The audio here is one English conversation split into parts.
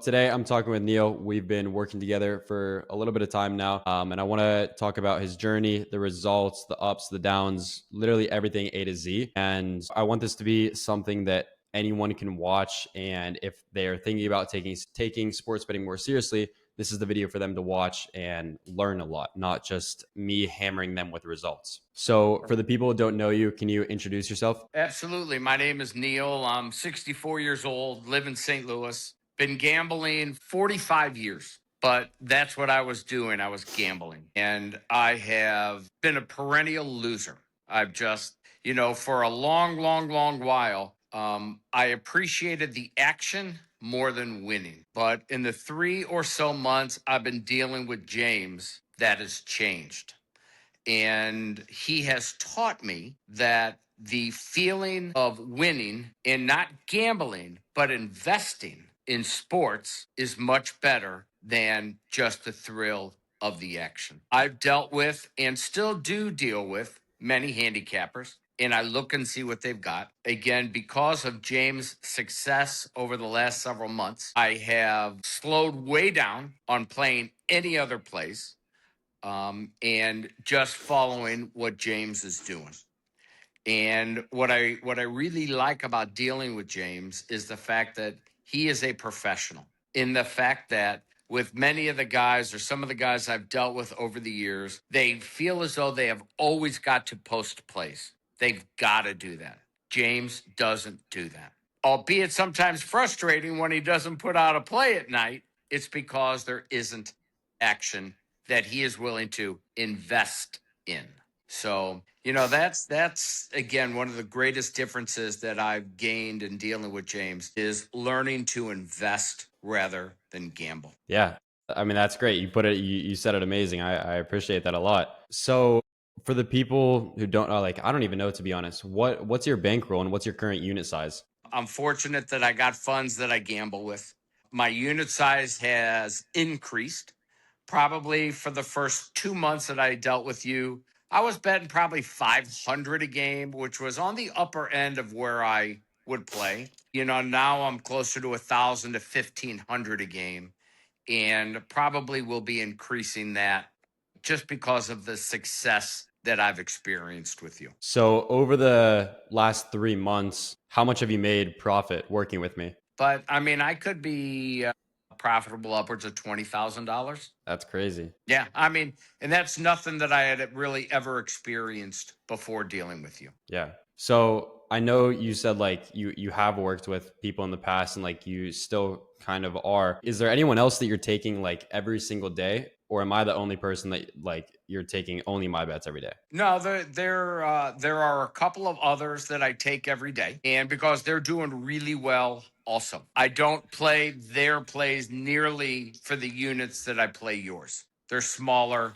Today I'm talking with Neal. We've been working together for a little bit of time now, and I want to talk about his journey, the results, the ups, the downs, literally everything A to Z. And I want this to be something that anyone can watch. And if they're thinking about taking sports betting more seriously, this is the video for them to watch and learn a lot, not just me hammering them with results. So, for the people who don't know you, can you introduce yourself? Absolutely. My name is Neal. I'm 64 years old, live in St. Louis. Been gambling 45 years, but that's what I was doing. I was gambling. And I have been a perennial loser. I've just, for a long, long, long while, I appreciated the action more than winning. But in the 3 or so months I've been dealing with James, that has changed. And he has taught me that the feeling of winning and not gambling, but investing in sports is much better than just the thrill of the action. I've dealt with and still do deal with many handicappers, and I look and see what they've got. Again, because of James' success over the last several months, I have slowed way down on playing any other place and just following what James is doing. And what I really like about dealing with James is the fact that he is a professional. In the fact that with many of the guys or some of the guys I've dealt with over the years, they feel as though they have always got to post plays. They've got to do that. James doesn't do that. Albeit sometimes frustrating when he doesn't put out a play at night, it's because there isn't action that he is willing to invest in. So, that's again one of the greatest differences that I've gained in dealing with James is learning to invest rather than gamble. Yeah. I mean, that's great. You said it amazing. I appreciate that a lot. So for the people who don't know, like, I don't even know, to be honest, what's your bankroll and what's your current unit size? I'm fortunate that I got funds that I gamble with. My unit size has increased. Probably for the first 2 months that I dealt with you, I was betting probably 500 a game, which was on the upper end of where I would play. Now I'm closer to 1,000 to 1,500 a game, and probably will be increasing that just because of the success that I've experienced with you. So over the last 3 months, how much have you made profit working with me? But I mean, I could be profitable upwards of $20,000. That's crazy. Yeah, I mean, and that's nothing that I had really ever experienced before dealing with you. Yeah. So I know you said like you have worked with people in the past and like you still kind of are. Is there anyone else that you're taking like every single day? Or am I the only person that like you're taking only my bets every day? No, there are a couple of others that I take every day, and because they're doing really well, also, I don't play their plays nearly for the units that I play yours. They're smaller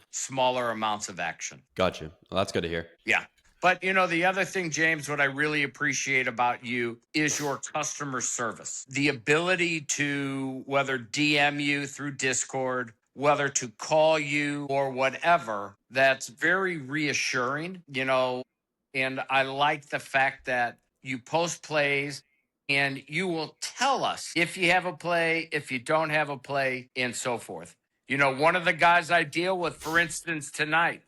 amounts of action. Got you. Well, that's good to hear. Yeah. But the other thing, James, what I really appreciate about you is your customer service. The ability to whether DM you through Discord, whether to call you or whatever, that's very reassuring, and I like the fact that you post plays and you will tell us if you have a play, if you don't have a play, and so forth. One of the guys I deal with, for instance, tonight,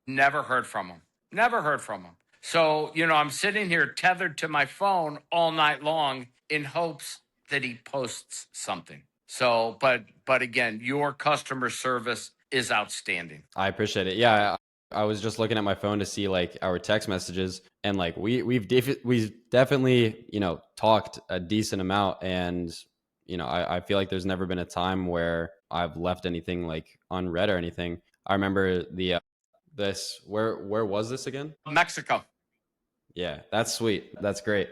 never heard from him. Never heard from him. So, I'm sitting here tethered to my phone all night long in hopes that he posts something. So, but again, your customer service is outstanding. I appreciate it. Yeah, I was just looking at my phone to see like our text messages, and like we've definitely talked a decent amount, and I feel like there's never been a time where I've left anything like unread or anything. I remember this where was this again? Mexico. Yeah, that's sweet. That's great.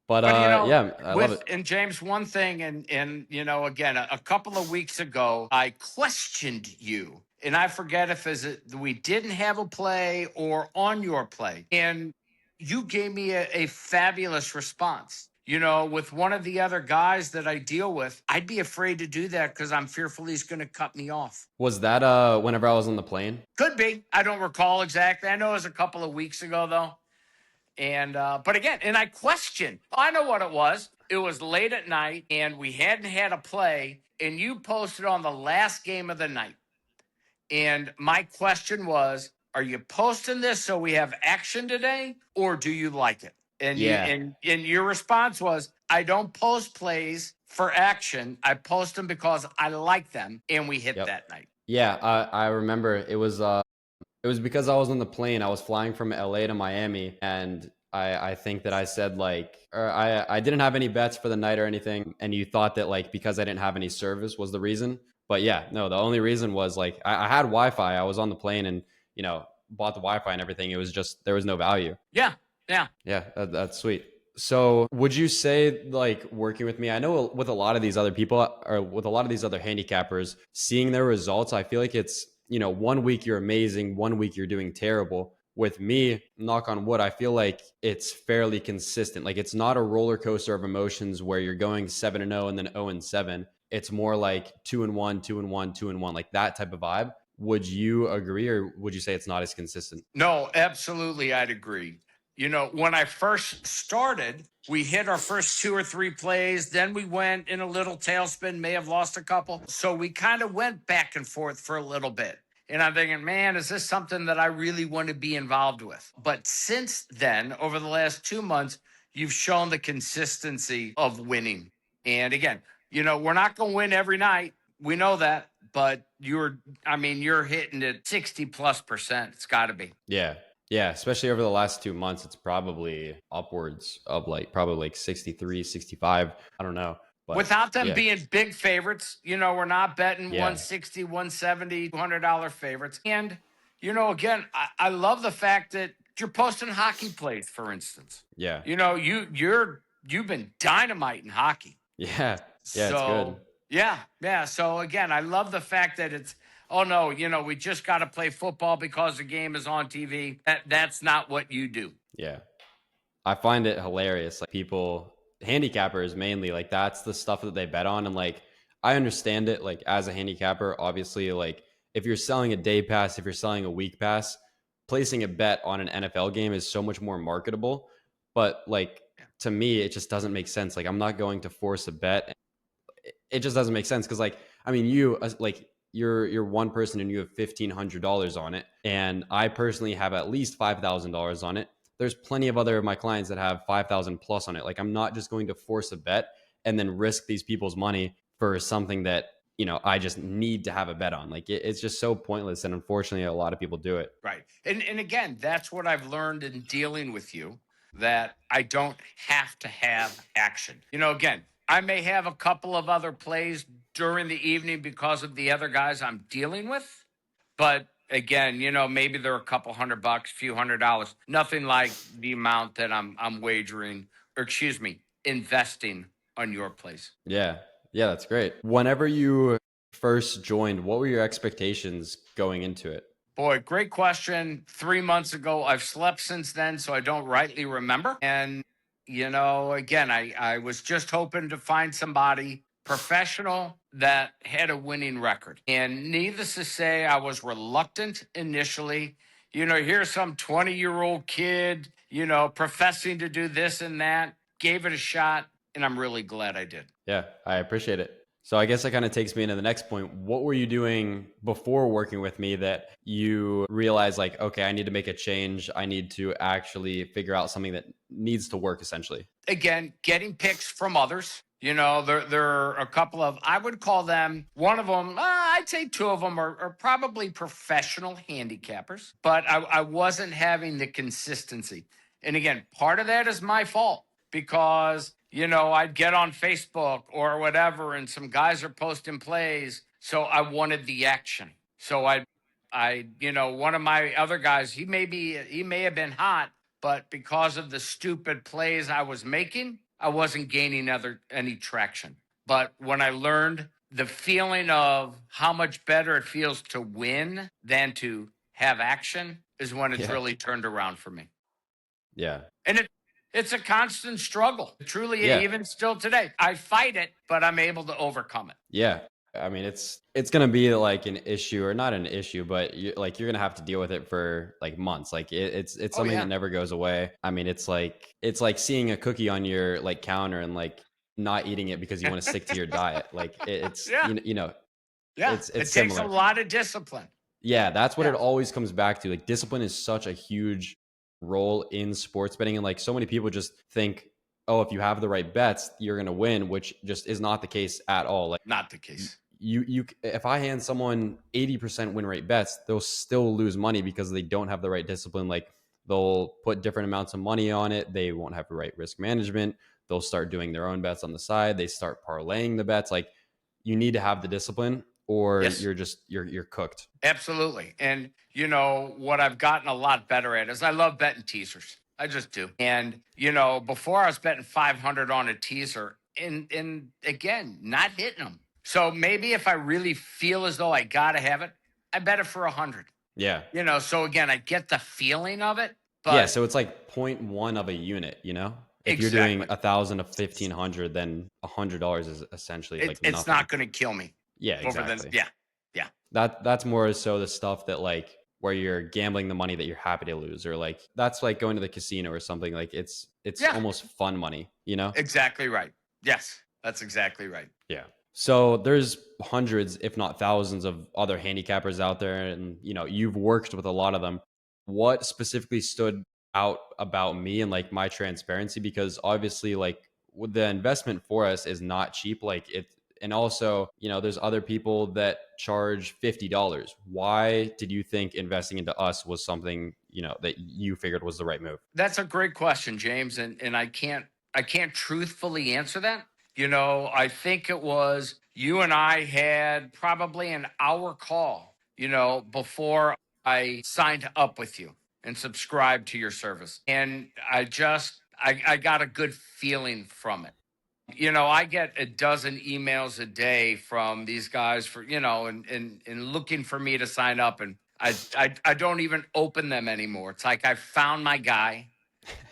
But But yeah, I love with it. and James, one thing, and again, a couple of weeks ago, I questioned you, and I forget if is it we didn't have a play or on your play, and you gave me a fabulous response. With one of the other guys that I deal with, I'd be afraid to do that because I'm fearful he's going to cut me off. Was that whenever I was on the plane? Could be. I don't recall exactly. I know it was a couple of weeks ago though. And but again, and I questioned. I know what it was. It was late at night and we hadn't had a play, and you posted on the last game of the night. And my question was, are you posting this so we have action today, or do you like it? And you Yeah. and your response was, I don't post plays for action. I post them because I like them, and we hit Yep. that night. Yeah, I remember it was because I was on the plane. I was flying from LA to Miami, and I think that I said like, or I didn't have any bets for the night or anything, and you thought that like because I didn't have any service was the reason. But yeah, no, the only reason was like I had Wi-Fi. I was on the plane and bought the Wi-Fi and everything. It was just there was no value. Yeah, yeah. Yeah, that's sweet. So, would you say like working with me? I know with a lot of these other people or with a lot of these other handicappers, seeing their results, I feel like it's, one week you're amazing, one week you're doing terrible. With me, knock on wood, I feel like it's fairly consistent. Like it's not a roller coaster of emotions where you're going 7-0 and then 0-7. It's more like 2-1, 2-1, 2-1, like that type of vibe. Would you agree, or would you say it's not as consistent? No, absolutely. I'd agree. When I first started, we hit our first two or three plays. Then we went in a little tailspin, may have lost a couple. So we kind of went back and forth for a little bit. And I'm thinking, man, is this something that I really want to be involved with? But since then, over the last 2 months, you've shown the consistency of winning. And again, we're not going to win every night. We know that. But you're hitting it 60 plus percent. It's got to be. Yeah. Yeah, especially over the last 2 months, it's probably upwards of like probably like 63, 65. I don't know. But Without them yeah. being big favorites, we're not betting Yeah. 160, 170, $200 favorites. And, again, I love the fact that you're posting hockey plays, for instance. Yeah. You've been dynamite in hockey. Yeah. Yeah, it's good. So yeah, yeah. So again, I love the fact that it's, oh no, we just got to play football because the game is on TV. That's not what you do. Yeah. I find it hilarious. Like people, handicappers mainly, like that's the stuff that they bet on. And like, I understand it. Like as a handicapper, obviously, like if you're selling a day pass, if you're selling a week pass, placing a bet on an NFL game is so much more marketable. But like to me, it just doesn't make sense. Like I'm not going to force a bet. It just doesn't make sense because like I mean you like you're one person and you have $1,500 on it, and I personally have at least $5,000 on it. There's plenty of other of my clients that have 5,000 plus on it. Like I'm not just going to force a bet and then risk these people's money for something that I just need to have a bet on. Like it's just so pointless, and unfortunately a lot of people do it. Right. And again, that's what I've learned in dealing with you, that I don't have to have action. Again, I may have a couple of other plays during the evening because of the other guys I'm dealing with. But again, maybe they're a couple $100, few $100. Nothing like the amount that I'm wagering, or excuse me, investing on your plays. Yeah, yeah, that's great. Whenever you first joined, what were your expectations going into it? Boy, great question. 3 months ago, I've slept since then, so I don't rightly remember. And, again, I was just hoping to find somebody professional that had a winning record. And needless to say, I was reluctant initially. Here's some 20-year-old kid, professing to do this and that, gave it a shot, and I'm really glad I did. Yeah, I appreciate it. So I guess that kind of takes me into the next point. What were you doing before working with me that you realized like, okay, I need to make a change. I need to actually figure out something that needs to work essentially. Again, getting picks from others. There are a couple of, I would call them, one of them, I'd say two of them are probably professional handicappers, but I wasn't having the consistency. And again, part of that is my fault because, I'd get on Facebook or whatever and some guys are posting plays. So I wanted the action. So one of my other guys, he may have been hot, but because of the stupid plays I was making, I wasn't gaining any traction. But when I learned the feeling of how much better it feels to win than to have action is when it's Yeah. really turned around for me. Yeah. And it's a constant struggle. Truly, Yeah. even still today. I fight it, but I'm able to overcome it. Yeah. I mean, it's gonna be like an issue, or not an issue, but you're gonna have to deal with it for like months. Like it's Oh something that yeah. never goes away. I mean, it's like seeing a cookie on your like counter, and like not eating it because you want to stick to your diet. Like it's Yeah. Yeah. it's It takes a similar. lot of discipline. Yeah, that's what it Yes. always comes back to. Like discipline is such a huge role in sports betting, and like so many people just think, oh, if you have the right bets, you're gonna win, which just is not the case at all. Like Not the case. if I hand someone 80% win rate bets, they'll still lose money because they don't have the right discipline. Like they'll put different amounts of money on it. They won't have the right risk management. They'll start doing their own bets on the side. They start parlaying the bets. Like you need to have the discipline or Yes. you're cooked. Absolutely. And what I've gotten a lot better at is I love betting teasers. I just do. And before I was betting 500 on a teaser and again, not hitting them. So maybe if I really feel as though I got to have it, I bet it for 100. Yeah. So again, I get the feeling of it, Yeah. but So it's like point 0.1 of a unit, If you're doing exactly. 1,000 to 1,500, then $100 is essentially It's like it's nothing. not going to kill me Yeah, over the exactly. yeah. Yeah. That's more so the stuff that like where you're gambling the money that you're happy to lose, or like that's like going to the casino or something. Like it's Yeah. almost fun money. Exactly right. Yes. That's exactly right. Yeah. So there's hundreds, if not thousands, of other handicappers out there, and you've worked with a lot of them. What specifically stood out about me and like my transparency? Because obviously, like with the investment for us is not cheap. Like it, and also, there's other people that charge $50. Why did you think investing into us was something that you figured was the right move? That's a great question, James, and I can't truthfully answer that. I think it was you and I had probably an hour call, before I signed up with you and subscribed to your service. And I got a good feeling from it. I get a dozen emails a day from these guys for, and looking for me to sign up. And I don't even open them anymore. It's like I found my guy.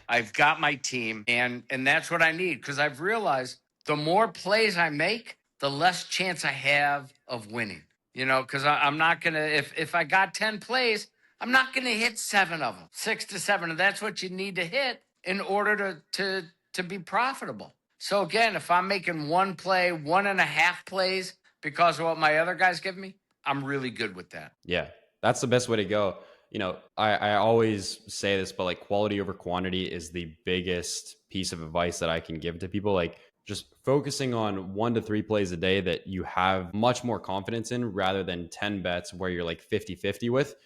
I've got my team, and that's what I need because I've realized the more plays I make, the less chance I have of winning. Because I'm not gonna if I got 10 plays, I'm not gonna hit seven of them, 6 to 7, and that's what you need to hit in order to be profitable. So again, if I'm making one play, 1.5 plays because of what my other guys give me, I'm really good with that. Yeah, that's the best way to go. I always say this, but like quality over quantity is the biggest piece of advice that I can give to people. Like just focusing on 1 to 3 plays a day that you have much more confidence in rather than 10 bets where you're like 50-50 with.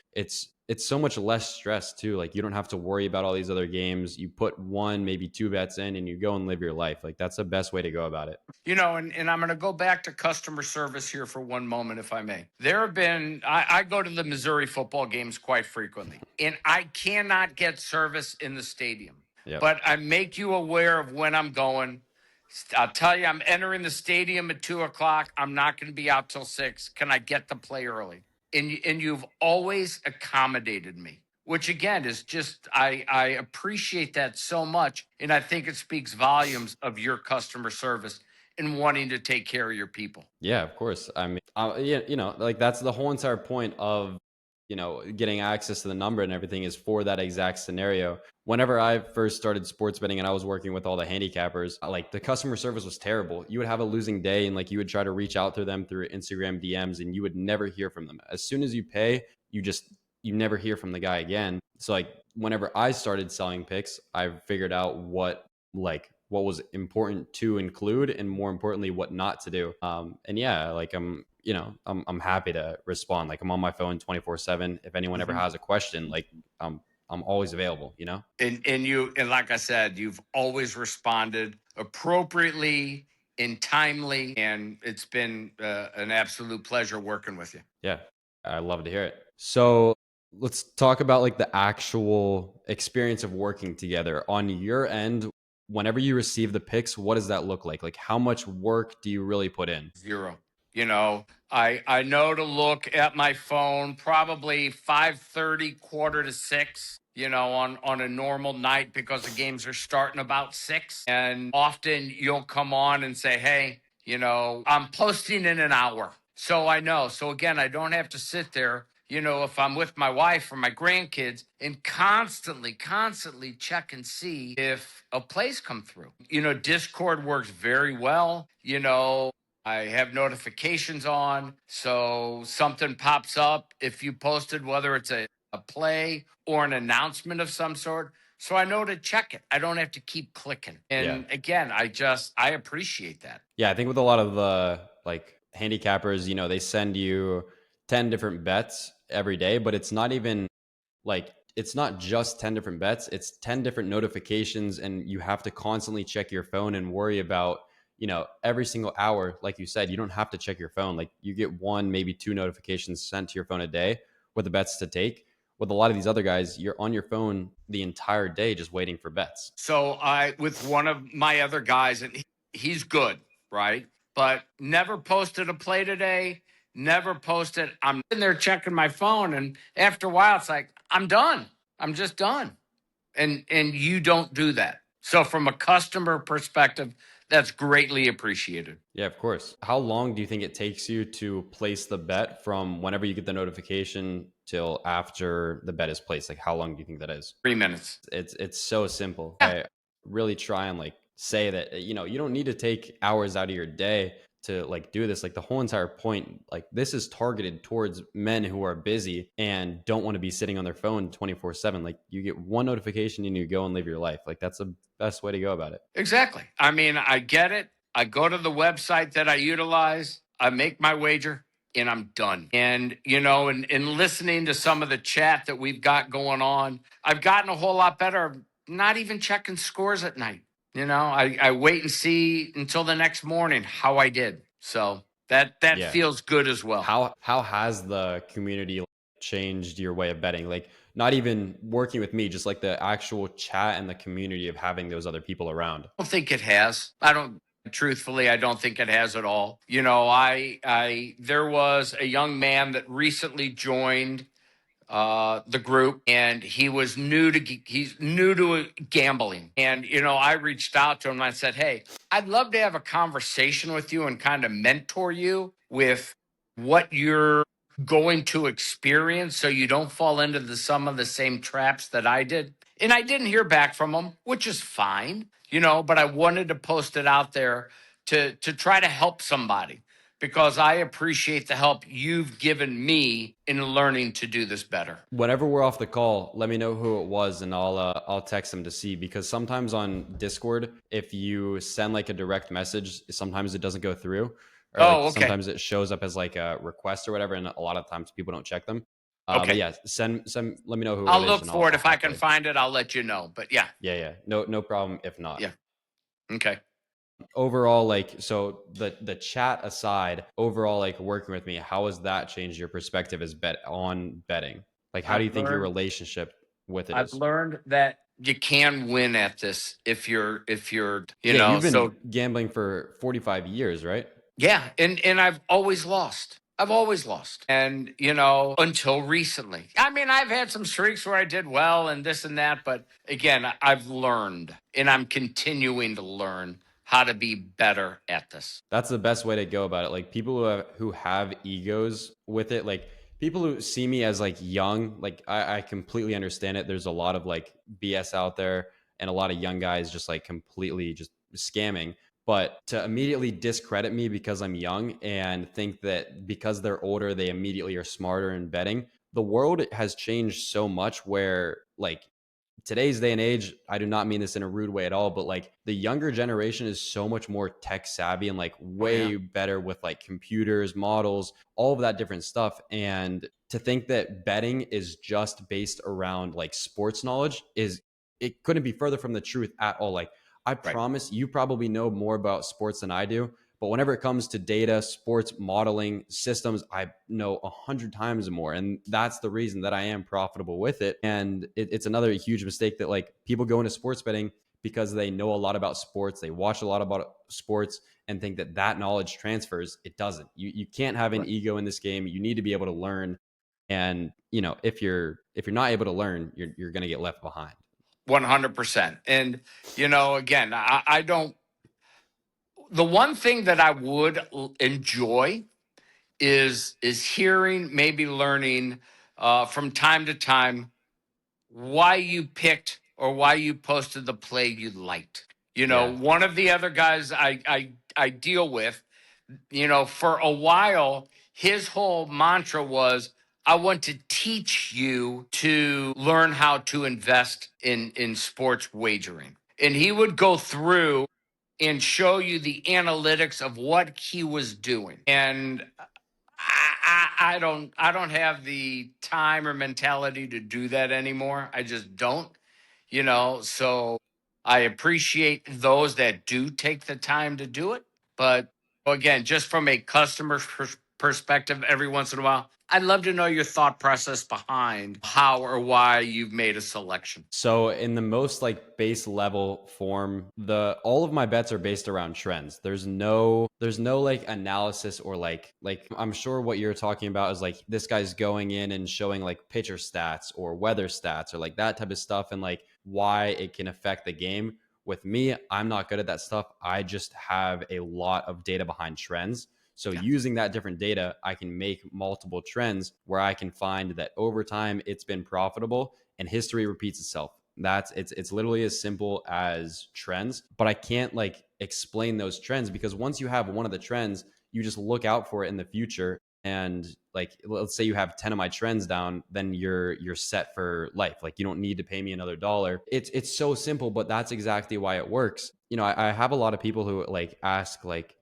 It's so much less stress too. Like you don't have to worry about all these other games. You put one, maybe two bets in and you go and live your life. Like that's the best way to go about it. And I'm going to go back to customer service here for one moment, if I may. There have been, I go to the Missouri football games quite frequently, and I cannot get service in the stadium, Yep. but I make you aware of when I'm going. I'll tell you, I'm entering the stadium at 2 o'clock. I'm not going to be out till 6. Can I get to play early? And you've always accommodated me, which again is just I appreciate that so much, and I think it speaks volumes of your customer service and wanting to take care of your people. Yeah, of course. I mean, yeah, like that's the whole entire point of, getting access to the number and everything is for that exact scenario. Whenever I first started sports betting and I was working with all the handicappers, like the customer service was terrible. You would have a losing day and like you would try to reach out to them through Instagram DMs and you would never hear from them. As soon as you pay, you never hear from the guy again. So like whenever I started selling picks, I figured out what was important to include and more importantly what not to do. And yeah, like I'm happy to respond. Like I'm on my phone 24/7. If anyone ever Mhm. has a question, like I'm always available. And like I said, you've always responded appropriately and timely, and it's been an absolute pleasure working with you. Yeah, I love to hear it. So let's talk about like the actual experience of working together on your end. Whenever you receive the picks, what does that look like? Like how much work do you really put in? Zero. I know to look at my phone probably 5:30, quarter to 6. On a normal night because the games are starting about 6. And often you'll come on and say, "Hey, I'm posting in an hour." So I know. So again, I don't have to sit there, if I'm with my wife or my grandkids, and constantly check and see if a play's come through. Discord works very well. I have notifications on. So something pops up if you posted, whether it's a play or an announcement of some sort. So I know to check it. I don't have to keep clicking. Yeah. And again, I appreciate that. Yeah, I think with a lot of the like handicappers, they send you 10 different bets every day, but it's not even like it's not just 10 different bets, it's 10 different notifications and you have to constantly check your phone and worry about, every single hour, like you said, you don't have to check your phone. Like you get one, maybe two notifications sent to your phone a day with the bets to take. With a lot of these other guys, you're on your phone the entire day just waiting for bets. So I with one of my other guys, and he's good, right? But never posted a play today. Never posted. I'm in there checking my phone, and after a while, it's like I'm done. I'm just done. And you don't do that. So from a customer perspective, that's greatly appreciated. Yeah, of course. How long do you think it takes you to place the bet from whenever you get the notification till after the bet is placed? Like how long do you think that is? 3 minutes. It's so simple. Yeah, I really try and like say that you don't need to take hours out of your day to like do this. Like the whole entire point, like this is targeted towards men who are busy and don't want to be sitting on their phone 24/7. Like you get one notification and you go and live your life. Like that's the best way to go about it. exactly. I mean, I get it. I go to the website that I utilize, I make my wager, and I'm done. And, in listening to some of the chat that we've got going on, I've gotten a whole lot better of not even checking scores at night. I wait and see until the next morning how I did. So that Yeah. feels good as well. How has the community changed your way of betting? Like not even working with me, just like the actual chat and the community of having those other people around. Don't think it has. I don't truthfully, I don't think it has at all. I there was a young man that recently joined the group, and he's new to gambling. And I reached out to him and I said, hey, I'd love to have a conversation with you and kind of mentor you with what you're going to experience so you don't fall into some of the same traps that I did. And I didn't hear back from him, which is fine, but I wanted to post it out there to try to help somebody because I appreciate the help you've given me in learning to do this better. Whenever we're off the call, let me know who it was and I'll text them to see, because sometimes on Discord, if you send like a direct message, sometimes it doesn't go through, or like Oh, okay. sometimes it shows up as like a request or whatever, and a lot of times people don't check them. But Okay. yeah, send let me know who I'll it is look and for it. I'll If I can happily. find it, I'll let you know. But yeah, Yeah, no problem if not. yeah. Okay. Overall, like, so the chat aside, overall, like working with me, how has that changed your perspective as bet on betting? Like how do I've you think your learned relationship with it I've is? learned that you can win at this if you're Yeah, you've so been gambling for 45 years, right? yeah, and I've always lost. I've always lost. And until recently. I mean, I've had some streaks where I did well and this and that, but again, I've learned and I'm continuing to learn how to be better at this. That's the best way to go about it. Like people who have egos with it, like people who see me as like young, like I completely understand it. There's a lot of like BS out there and a lot of young guys just like completely just scamming. But to immediately discredit me because I'm young and think that because they're older, they immediately are smarter in betting. The world has changed so much where like today's day and age, I do not mean this in a rude way at all, but like the younger generation is so much more tech savvy and like Oh yeah. way better with like computers, models, all of that different stuff. And to think that betting is just based around like sports knowledge is, it couldn't be further from the truth at all. Like I Right. promise you probably know more about sports than I do. But whenever it comes to data, sports modeling systems, I know 100 times more. And that's the reason that I am profitable with it. And it's another huge mistake that like people go into sports betting because they know a lot about sports. They watch a lot about sports and think that that knowledge transfers. It doesn't. You can't have an Right. ego in this game. You need to be able to learn. And if you're not able to learn, you're going to get left behind. 100%. And again, I don't the one thing that I would enjoy is hearing, maybe learning from time to time why you picked or why you posted the play you liked. Yeah. One of the other guys I deal with, for a while, his whole mantra was, I want to teach you to learn how to invest in sports wagering. And he would go through and show you the analytics of what he was doing. And I don't have the time or mentality to do that anymore. I just don't, so I appreciate those that do take the time to do it. But again, just from a customer perspective, every once in a while, I'd love to know your thought process behind how or why you've made a selection. So in the most like base level form, the all of my bets are based around trends. There's no like analysis or like I'm sure what you're talking about is like this guy's going in and showing like pitcher stats or weather stats or like that type of stuff and like why it can affect the game. With me, I'm not good at that stuff. I just have a lot of data behind trends. So Yeah, using that different data, I can make multiple trends where I can find that over time it's been profitable and history repeats itself. It's literally as simple as trends, but I can't like explain those trends because once you have one of the trends, you just look out for it in the future. And like let's say you have 10 of my trends down, then you're set for life. Like you don't need to pay me another dollar. It's so simple, but that's exactly why it works. I have a lot of people who like ask like,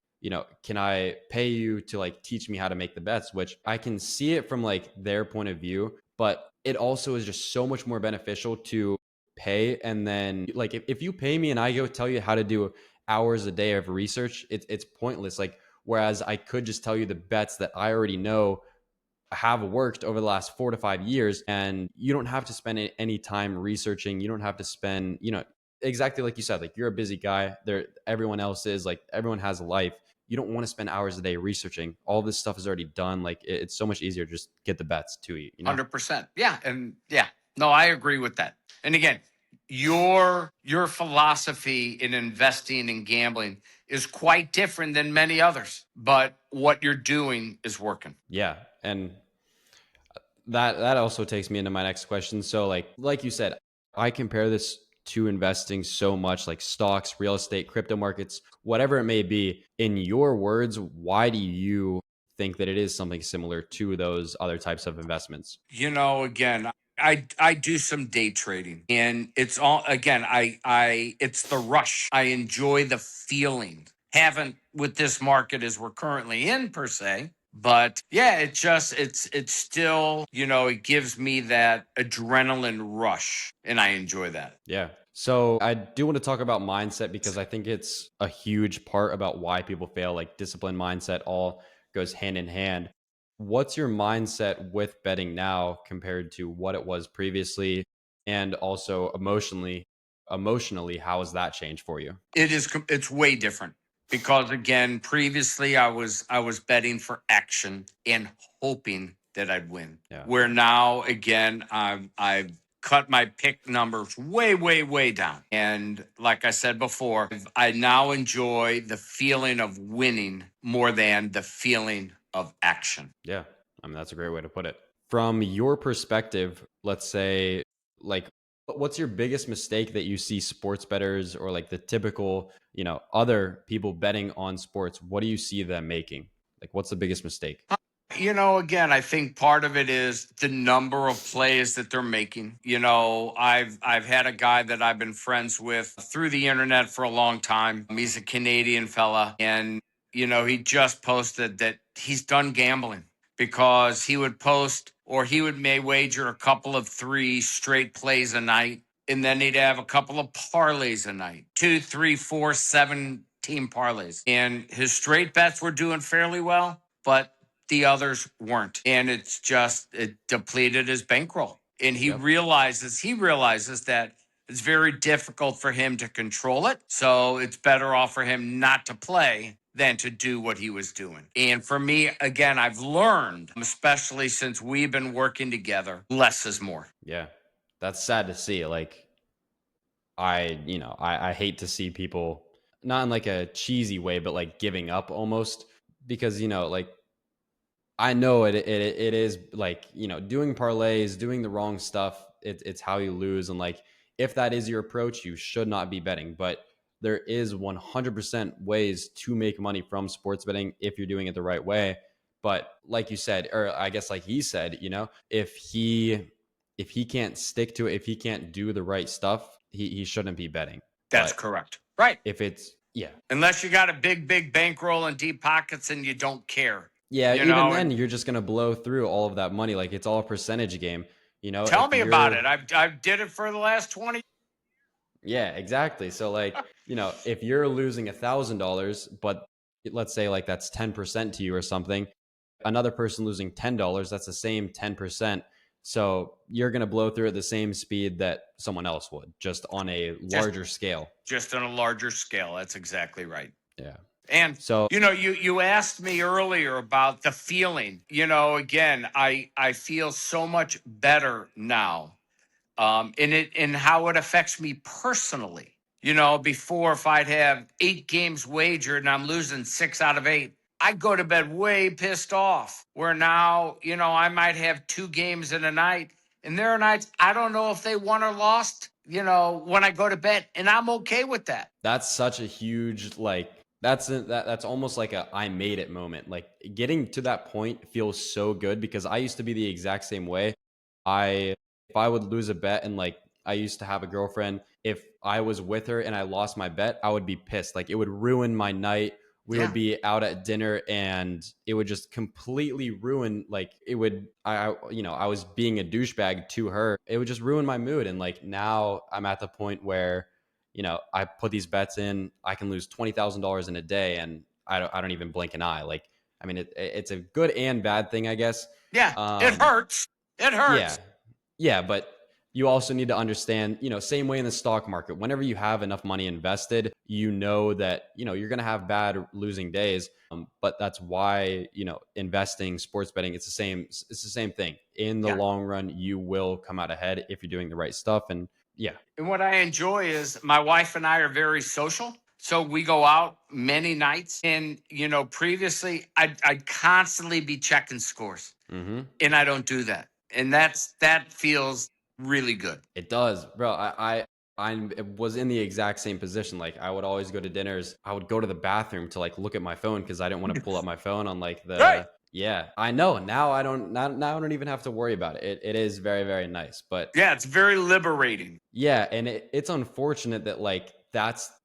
can I pay you to like teach me how to make the bets, which I can see it from like their point of view, but it also is just so much more beneficial to pay. And then like if you pay me and I go tell you how to do hours a day of research, it's pointless. Like whereas I could just tell you the bets that I already know have worked over the last 4 to 5 years, and you don't have to spend any time researching. You don't have to spend, exactly like you said, like you're a busy guy there, everyone else is, like everyone has a life. You don't want to spend hours a day researching. All this stuff is already done. Like it's so much easier to just get the bets to you. 100%. Yeah, and yeah, no, I agree with that. And again, your philosophy in investing and gambling is quite different than many others, but what you're doing is working. Yeah, and that also takes me into my next question. So like you said, I compare this to investing so much, like stocks, real estate, crypto markets, whatever it may be. In your words, why do you think that it is something similar to those other types of investments? Again, I do some day trading, and it's all, again, I it's the rush. I enjoy the feeling. Haven't with this market as we're currently in per se, but yeah, it's still, it gives me that adrenaline rush, and I enjoy that. Yeah. So I do want to talk about mindset because I think it's a huge part about why people fail. Like discipline, mindset, all goes hand in hand. What's your mindset with betting now compared to what it was previously? And also emotionally, how has that changed for you? It's way different because, again, previously I was betting for action and hoping that I'd win. Yeah. Where now, again, I've cut my pick numbers way, way, way down. And like I said before, I now enjoy the feeling of winning more than the feeling of action. Yeah. I mean, that's a great way to put it. From your perspective, let's say, like, what's your biggest mistake that you see sports bettors or like the typical, other people betting on sports? What do you see them making? Like, what's the biggest mistake? Again, I think part of it is the number of plays that they're making. I've had a guy that I've been friends with through the internet for a long time. He's a Canadian fella, and he just posted that he's done gambling because he would post or he would may wager a couple of three straight plays a night, and then he'd have a couple of parlays a night, two, three, four, 7 team parlays, and his straight bets were doing fairly well, but the others weren't. And it depleted his bankroll. And he Yep. realizes that it's very difficult for him to control it. So it's better off for him not to play than to do what he was doing. And for me, again, I've learned, especially since we've been working together, less is more. Yeah. That's sad to see. Like, I hate to see people not in like a cheesy way, but like giving up almost because, like I know it is like, doing parlays, doing the wrong stuff, it's how you lose. And like, if that is your approach, you should not be betting. But there is 100% ways to make money from sports betting if you're doing it the right way. But like you said, or I guess like he said, if he can't stick to it, if he can't do the right stuff, he shouldn't be betting. That's But correct. Right. if it's yeah, Unless you got a big bankroll and deep pockets and you don't care, yeah, you even know, then and you're just gonna blow through all of that money. Like it's all a percentage game. tell If me about you're it. I've did it for the last 20. yeah, exactly. So like, if you're losing $1,000, but let's say like that's 10% to you or something, another person losing $10, that's the same 10%. So you're gonna blow through at the same speed that someone else would, just on a just larger scale. just on a larger scale. That's exactly right. Yeah. And So you asked me earlier about the feeling. Again, I feel so much better now, and how it affects me personally. Before, if I'd have 8 games wagered and I'm losing 6 out of 8, I'd go to bed way pissed off. Where now, I might have 2 games in a night, and there are nights I don't know if they won or lost. When I go to bed, and I'm okay with that. that's such a huge like that's almost like a I made it moment. Like getting to that point feels so good because I used to be the exact same way. I if I would lose a bet and like I used to have a girlfriend, if I was with her and I lost my bet, I would be pissed. Like it would ruin my night. We would Yeah, be out at dinner and it would just completely ruin like it would I was being a douchebag to her. It would just ruin my mood and like now I'm at the point where I put these bets in, I can lose $20,000 in a day, and I don't even blink an eye. Like, I mean, it's a good and bad thing, I guess. yeah, it Um, hurts. It yeah, hurts. yeah, but you also need to understand, same way in the stock market. Whenever you have enough money invested, you know that you're going to have bad losing days. But that's why investing, sports betting, it's the same. It's the same thing. In the Yeah. long run, you will come out ahead if you're doing the right stuff. And yeah. And what I enjoy is my wife and I are very social. So we go out many nights. And, previously I'd constantly be checking scores. Hmm. And I don't do that. And that feels really good. It does, bro. I was in the exact same position. Like I would always go to dinners. I would go to the bathroom to like look at my phone because I didn't want to pull up my phone on like Right. the yeah. I know now. Now I don't even have to worry about it. It is very very nice. But Yeah, it's very liberating. yeah, and it's unfortunate that like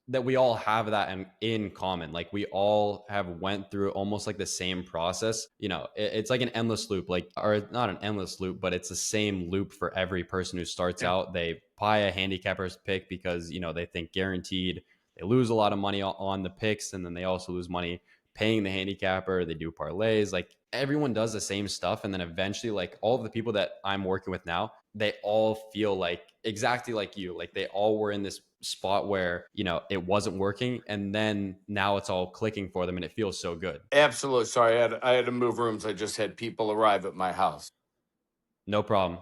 that we all have that in common. Like we all have went through almost like the same process. It's like an endless loop, like or not an endless loop, but it's the same loop for every person who starts Yeah. out. They buy a handicapper's pick because they think guaranteed. They lose a lot of money on the picks, and then they also lose money paying the handicapper. They do parlays. Like everyone does the same stuff, and then eventually, like all of the people that I'm working with now, they all feel like exactly like you. Like they all were in this spot where, it wasn't working. And then now it's all clicking for them and it feels so good. Absolutely. Sorry, I had to move rooms. I just had people arrive at my house. No problem.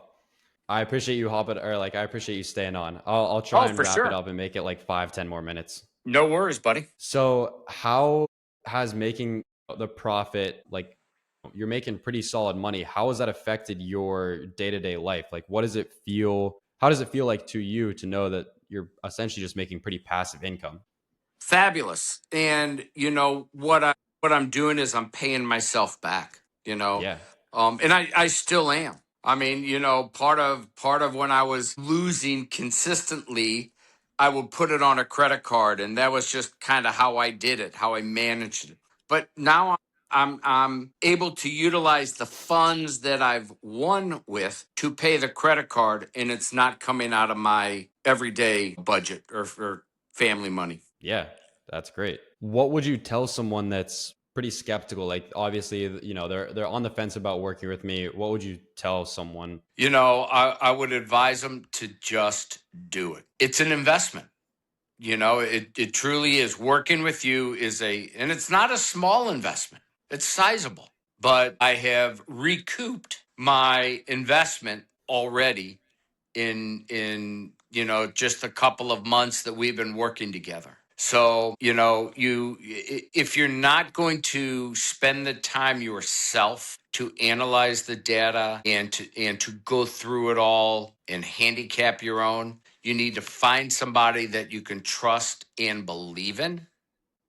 I appreciate you hopping or like, I appreciate you staying on. I'll try Oh, and for wrap it sure. up and make it like 5, 10 more minutes. No worries, buddy. So how has making the profit like you're making pretty solid money. How has that affected your day-to-day life? Like what does it feel? How does it feel like to you to know that you're essentially just making pretty passive income? Fabulous. And what I'm doing is I'm paying myself back, Yeah. and I still am. I mean, part of when I was losing consistently, I would put it on a credit card, and that was just kind of how I did it, how I managed it. But now I'm able to utilize the funds that I've won with to pay the credit card, and it's not coming out of my everyday budget or family money. Yeah, that's great. What would you tell someone that's pretty skeptical? Like obviously, they're on the fence about working with me. What would you tell someone? I would advise them to just do it. It's an investment. It truly is. Working with you and it's not a small investment. It's sizable. But I have recouped my investment already in just a couple of months that we've been working together. So, if you're not going to spend the time yourself to analyze the data and to go through it all and handicap your own, you need to find somebody that you can trust and believe in.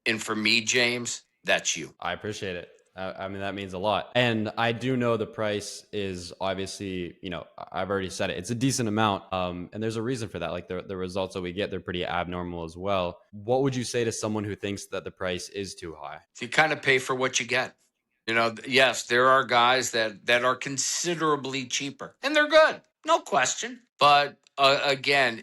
And for me, James, that's you. I appreciate it. I mean, that means a lot. And I do know the price is obviously, I've already said it. It's a decent amount. And there's a reason for that. Like the results that we get, they're pretty abnormal as well. What would you say to someone who thinks that the price is too high? You kind of pay for what you get. Yes, there are guys that are considerably cheaper, and they're good, no question. But again,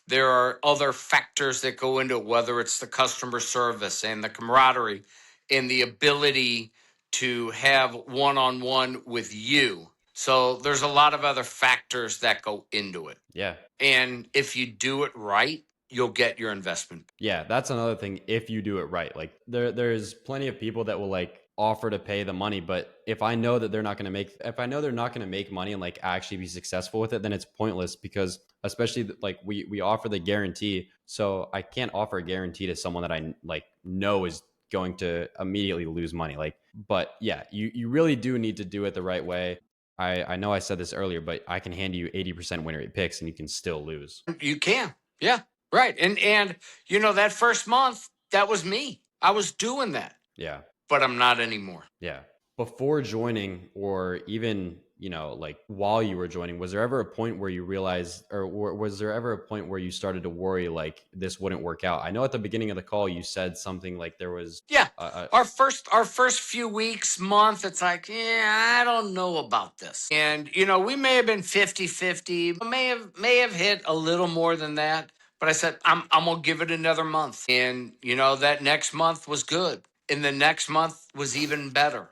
there are other factors that go into it, whether it's the customer service and the camaraderie and the ability to have one-on-one with you. So there's a lot of other factors that go into it. Yeah. And if you do it right, you'll get your investment. Yeah, that's another thing if you do it right. Like there's plenty of people that will like offer to pay the money, but if I know that they're not going to make if I know they're not going to make money and like actually be successful with it, then it's pointless because especially like we offer the guarantee. So I can't offer a guarantee to someone that I like know is going to immediately lose money. Like but yeah, you really do need to do it the right way. I know I said this earlier, but I can hand you 80% win rate picks and you can still lose. You can. Yeah. Right. And that first month, that was me. I was doing that, Yeah. but I'm not anymore. Yeah. Before joining, or even, like while you were joining, was there ever a point where you realized, or was there ever a point where you started to worry like this wouldn't work out? I know at the beginning of the call you said something like there was Yeah. a Our first few weeks, month, it's like, yeah, I don't know about this. And we may have been 50-50, may have hit a little more than that. But I said, I'm gonna give it another month. And that next month was good. And the next month was even better.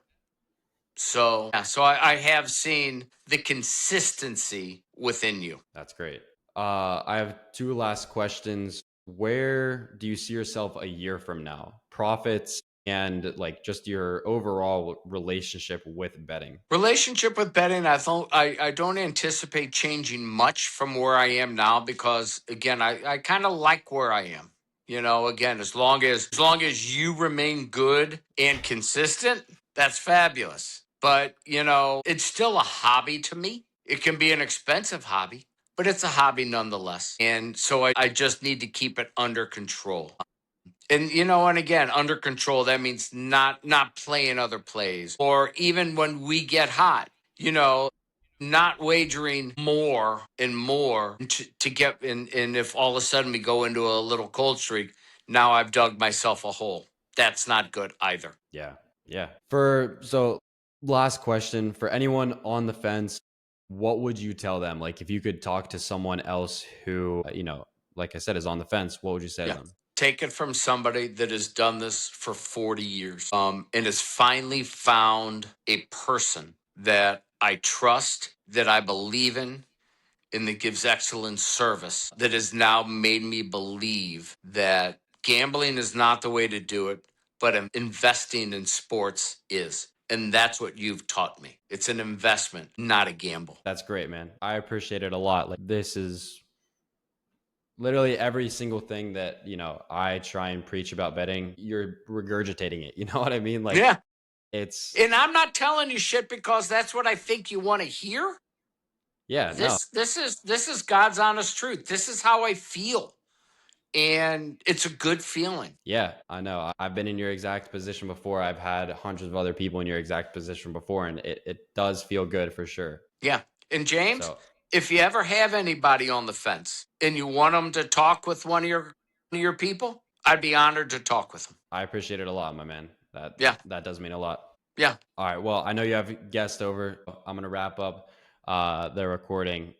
So yeah, so I have seen the consistency within you. That's great. I have two last questions. Where do you see yourself a year from now? Profits and like just your overall relationship with betting. Relationship with betting, I don't anticipate changing much from where I am now because again, I kind of like where I am. Again, as long as you remain good and consistent, that's fabulous. But it's still a hobby to me. It can be an expensive hobby, but it's a hobby nonetheless. And so I just need to keep it under control. And again, under control, that means not playing other plays. Or even when we get hot, not wagering more and more to get and if all of a sudden we go into a little cold streak, now I've dug myself a hole. That's not good either. Yeah. Yeah. So last question for anyone on the fence, what would you tell them? Like if you could talk to someone else who, like I said, is on the fence, what would you say to Yeah. them? Take it from somebody that has done this for 40 years, and has finally found a person that I trust, that I believe in, and that gives excellent service, that has now made me believe that gambling is not the way to do it, but investing in sports is. And that's what you've taught me. It's an investment, not a gamble. That's great, man. I appreciate it a lot. Like this is literally every single thing that, I try and preach about betting, you're regurgitating it. You know what I mean? Like Yeah. it's And I'm not telling you shit because that's what I think you want to hear. yeah, no. This is God's honest truth. This is how I feel. And it's a good feeling. Yeah, I know. I've been in your exact position before. I've had hundreds of other people in your exact position before, and it does feel good for sure. Yeah. And James, So if you ever have anybody on the fence and you want them to talk with one of your people, I'd be honored to talk with them. I appreciate it a lot, my man. That Yeah. that does mean a lot. Yeah. All right. Well, I know you have guests over. I'm gonna wrap up the recording.